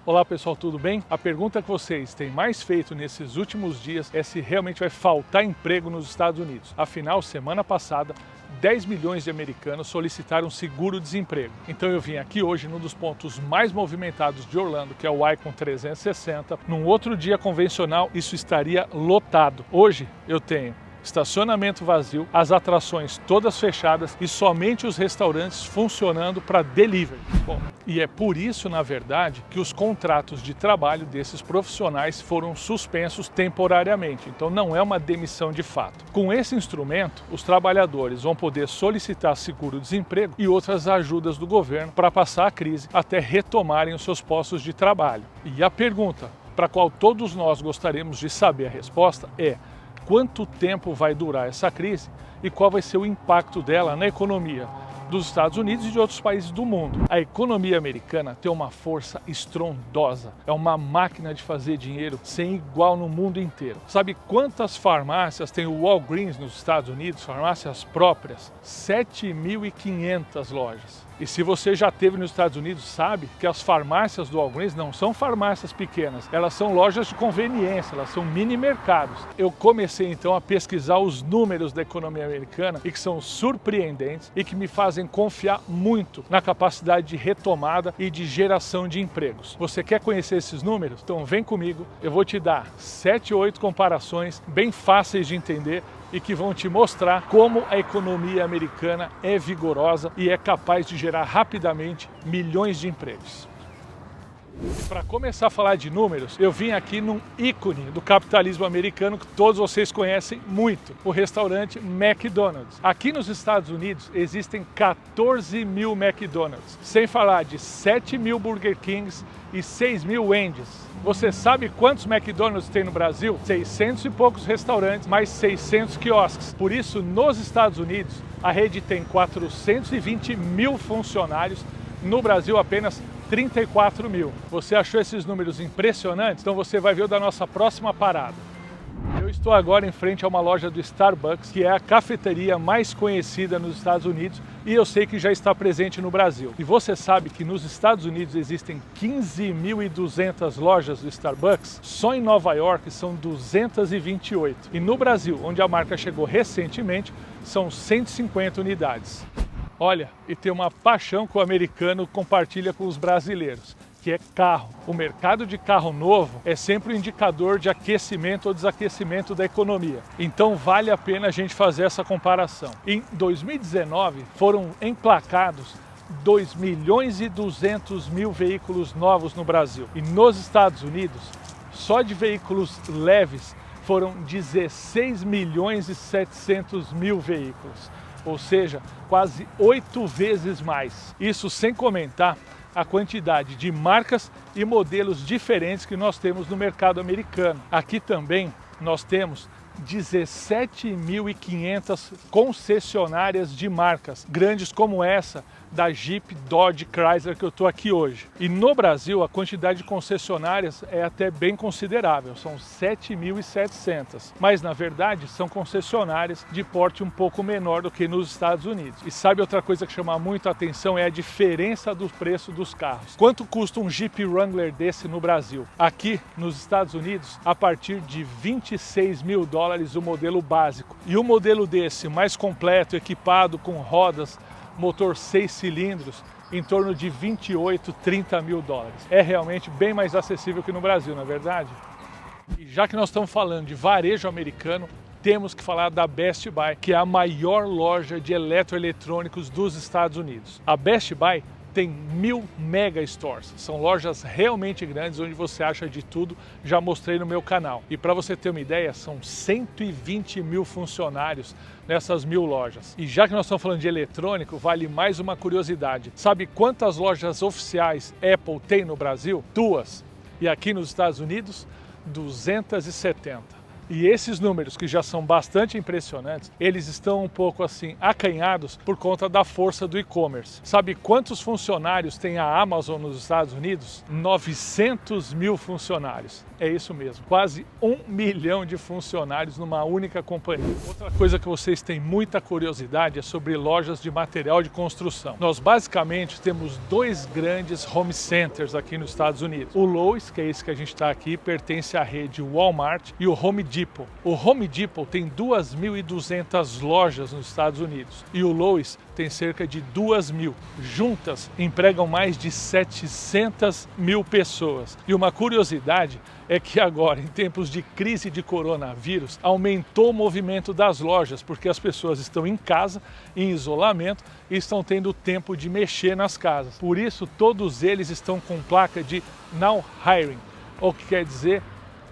Olá pessoal, tudo bem? A pergunta que vocês têm mais feito nesses últimos dias é se realmente vai faltar emprego nos Estados Unidos. Afinal, semana passada, 10 milhões de americanos solicitaram seguro-desemprego. Então eu vim aqui hoje num dos pontos mais movimentados de Orlando, que é o Icon 360. Num outro dia convencional, isso estaria lotado. Hoje eu tenho estacionamento vazio, as atrações todas fechadas e somente os restaurantes funcionando para delivery. Bom, e é por isso, na verdade, que os contratos de trabalho desses profissionais foram suspensos temporariamente. Então não é uma demissão de fato. Com esse instrumento, os trabalhadores vão poder solicitar seguro-desemprego e outras ajudas do governo para passar a crise até retomarem os seus postos de trabalho. E a pergunta para a qual todos nós gostaríamos de saber a resposta é: quanto tempo vai durar essa crise e qual vai ser o impacto dela na economia dos Estados Unidos e de outros países do mundo? A economia americana tem uma força estrondosa, é uma máquina de fazer dinheiro sem igual no mundo inteiro. Sabe quantas farmácias tem o Walgreens nos Estados Unidos, farmácias próprias? 7.500 lojas. E se você já esteve nos Estados Unidos, sabe que as farmácias do Walgreens não são farmácias pequenas, elas são lojas de conveniência, elas são mini mercados. Eu comecei então a pesquisar os números da economia americana e que são surpreendentes e que me fazem confiar muito na capacidade de retomada e de geração de empregos. Você quer conhecer esses números? Então vem comigo, eu vou te dar 7 ou 8 comparações bem fáceis de entender e que vão te mostrar como a economia americana é vigorosa e é capaz de gerar rapidamente milhões de empregos. Para começar a falar de números, eu vim aqui num ícone do capitalismo americano que todos vocês conhecem muito, o restaurante McDonald's. Aqui nos Estados Unidos existem 14 mil McDonald's, sem falar de 7 mil Burger Kings e 6 mil Wendy's. Você sabe quantos McDonald's tem no Brasil? 600 e poucos restaurantes, mais 600 quiosques. Por isso, nos Estados Unidos, a rede tem 420 mil funcionários, no Brasil apenas 34 mil. Você achou esses números impressionantes? Então você vai ver o da nossa próxima parada. Eu estou agora em frente a uma loja do Starbucks, que é a cafeteria mais conhecida nos Estados Unidos e eu sei que já está presente no Brasil. E você sabe que nos Estados Unidos existem 15.200 lojas do Starbucks? Só em Nova York são 228. E no Brasil, onde a marca chegou recentemente, são 150 unidades. Olha, e tem uma paixão que o americano compartilha com os brasileiros, que é carro. O mercado de carro novo é sempre um indicador de aquecimento ou desaquecimento da economia. Então vale a pena a gente fazer essa comparação. Em 2019 foram emplacados 2.200.000 veículos novos no Brasil. E nos Estados Unidos, só de veículos leves foram 16.700.000 veículos. Ou seja, quase 8 vezes mais. Isso sem comentar a quantidade de marcas e modelos diferentes que nós temos no mercado americano. Aqui também nós temos 17.500 concessionárias de marcas, grandes como essa da Jeep, Dodge, Chrysler que eu estou aqui hoje. E no Brasil a quantidade de concessionárias é até bem considerável, são 7.700. Mas na verdade são concessionárias de porte um pouco menor do que nos Estados Unidos. E sabe outra coisa que chama muito a atenção é a diferença do preço dos carros. Quanto custa um Jeep Wrangler desse no Brasil? Aqui nos Estados Unidos, a partir de 26 mil dólares o modelo básico. E o modelo desse mais completo, equipado com rodas, motor 6 cilindros, em torno de 28, 30 mil dólares. É realmente bem mais acessível que no Brasil, não é verdade? E já que nós estamos falando de varejo americano, temos que falar da Best Buy, que é a maior loja de eletroeletrônicos dos Estados Unidos. A Best Buy tem 1.000 mega stores, são lojas realmente grandes onde você acha de tudo, já mostrei no meu canal. E para você ter uma ideia, são 120 mil funcionários nessas 1.000 lojas. E já que nós estamos falando de eletrônico, vale mais uma curiosidade. Sabe quantas lojas oficiais Apple tem no Brasil? 2. E aqui nos Estados Unidos, 270. E esses números, que já são bastante impressionantes, eles estão um pouco assim acanhados por conta da força do e-commerce. Sabe quantos funcionários tem a Amazon nos Estados Unidos? 900 mil funcionários. É isso mesmo, quase 1 milhão de funcionários numa única companhia. Outra coisa que vocês têm muita curiosidade é sobre lojas de material de construção. Nós basicamente temos dois grandes home centers aqui nos Estados Unidos. O Lowe's, que é esse que a gente está aqui, pertence à rede Walmart, e o Home Depot. O Home Depot tem 2.200 lojas nos Estados Unidos e o Lowe's tem cerca de 2.000. Juntas, empregam mais de 700 mil pessoas. E uma curiosidade é que agora, em tempos de crise de coronavírus, aumentou o movimento das lojas, porque as pessoas estão em casa, em isolamento, e estão tendo tempo de mexer nas casas. Por isso, todos eles estão com placa de Now Hiring, o que quer dizer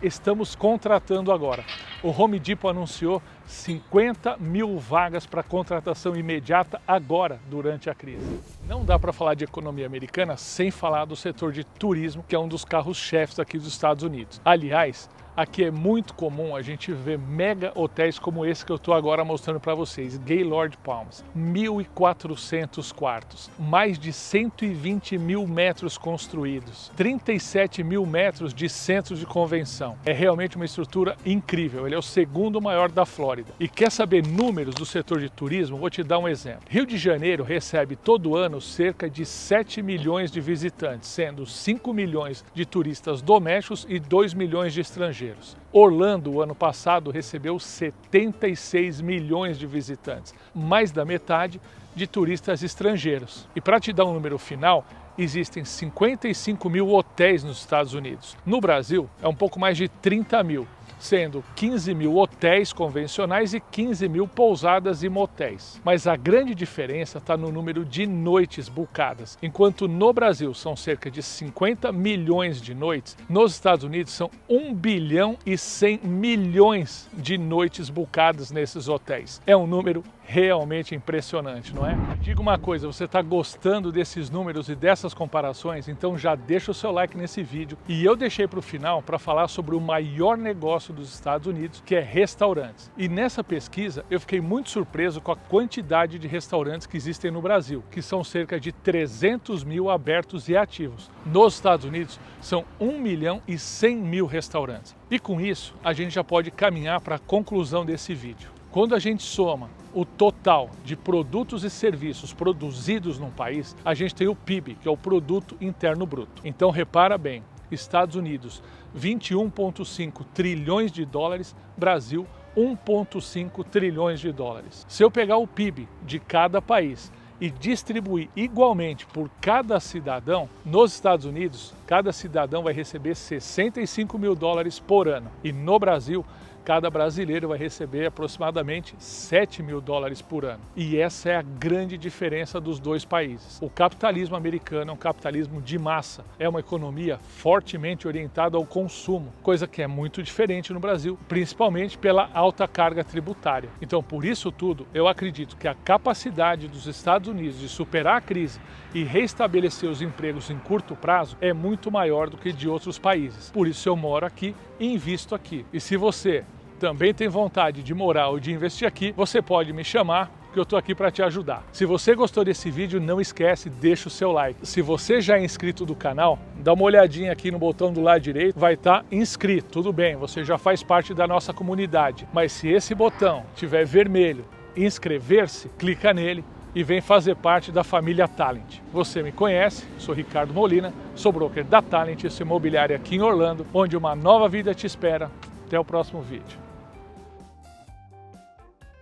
estamos contratando agora. O Home Depot anunciou 50 mil vagas para contratação imediata agora, durante a crise. Não dá para falar de economia americana sem falar do setor de turismo, que é um dos carros-chefes aqui dos Estados Unidos. Aliás, aqui é muito comum a gente ver mega hotéis como esse que eu estou agora mostrando para vocês, Gaylord Palms, 1.400 quartos, mais de 120 mil metros construídos, 37 mil metros de centros de convenção. É realmente uma estrutura incrível, ele é o segundo maior da Flórida. E quer saber números do setor de turismo? Vou te dar um exemplo. Rio de Janeiro recebe todo ano cerca de 7 milhões de visitantes, sendo 5 milhões de turistas domésticos e 2 milhões de estrangeiros. Orlando, o ano passado, recebeu 76 milhões de visitantes, mais da metade de turistas estrangeiros. E para te dar um número final, existem 55 mil hotéis nos Estados Unidos. No Brasil, é um pouco mais de 30 mil, sendo 15 mil hotéis convencionais e 15 mil pousadas e motéis. Mas a grande diferença está no número de noites bucadas. Enquanto no Brasil são cerca de 50 milhões de noites, nos Estados Unidos são 1 bilhão e 100 milhões de noites bucadas nesses hotéis. É um número realmente impressionante, não é? Diga uma coisa, você está gostando desses números e dessas comparações? Então já deixa o seu like nesse vídeo. E eu deixei para o final para falar sobre o maior negócio dos Estados Unidos, que é restaurantes. E nessa pesquisa eu fiquei muito surpreso com a quantidade de restaurantes que existem no Brasil, que são cerca de 300 mil abertos e ativos. Nos Estados Unidos são 1 milhão e 100 mil restaurantes. E com isso a gente já pode caminhar para a conclusão desse vídeo. Quando a gente soma o total de produtos e serviços produzidos num país, a gente tem o PIB, que é o Produto Interno Bruto. Então repara bem, Estados Unidos 21,5 trilhões de dólares, Brasil 1,5 trilhões de dólares. Se eu pegar o PIB de cada país e distribuir igualmente por cada cidadão, nos Estados Unidos, cada cidadão vai receber 65 mil dólares por ano. E no Brasil, cada brasileiro vai receber aproximadamente 7 mil dólares por ano. E essa é a grande diferença dos dois países. O capitalismo americano é um capitalismo de massa, é uma economia fortemente orientada ao consumo, coisa que é muito diferente no Brasil, principalmente pela alta carga tributária. Então, por isso tudo, eu acredito que a capacidade dos Estados Unidos de superar a crise e restabelecer os empregos em curto prazo é muito maior do que de outros países. Por isso eu moro aqui e invisto aqui. E se você também tem vontade de morar ou de investir aqui, você pode me chamar, que eu estou aqui para te ajudar. Se você gostou desse vídeo, não esquece, deixa o seu like. Se você já é inscrito do canal, dá uma olhadinha aqui no botão do lado direito, vai estar inscrito. Tudo bem, você já faz parte da nossa comunidade. Mas se esse botão estiver vermelho, inscrever-se, clica nele e vem fazer parte da família Talent. Você me conhece, sou Ricardo Molina, sou broker da Talent, sou imobiliário aqui em Orlando, onde uma nova vida te espera. Até o próximo vídeo.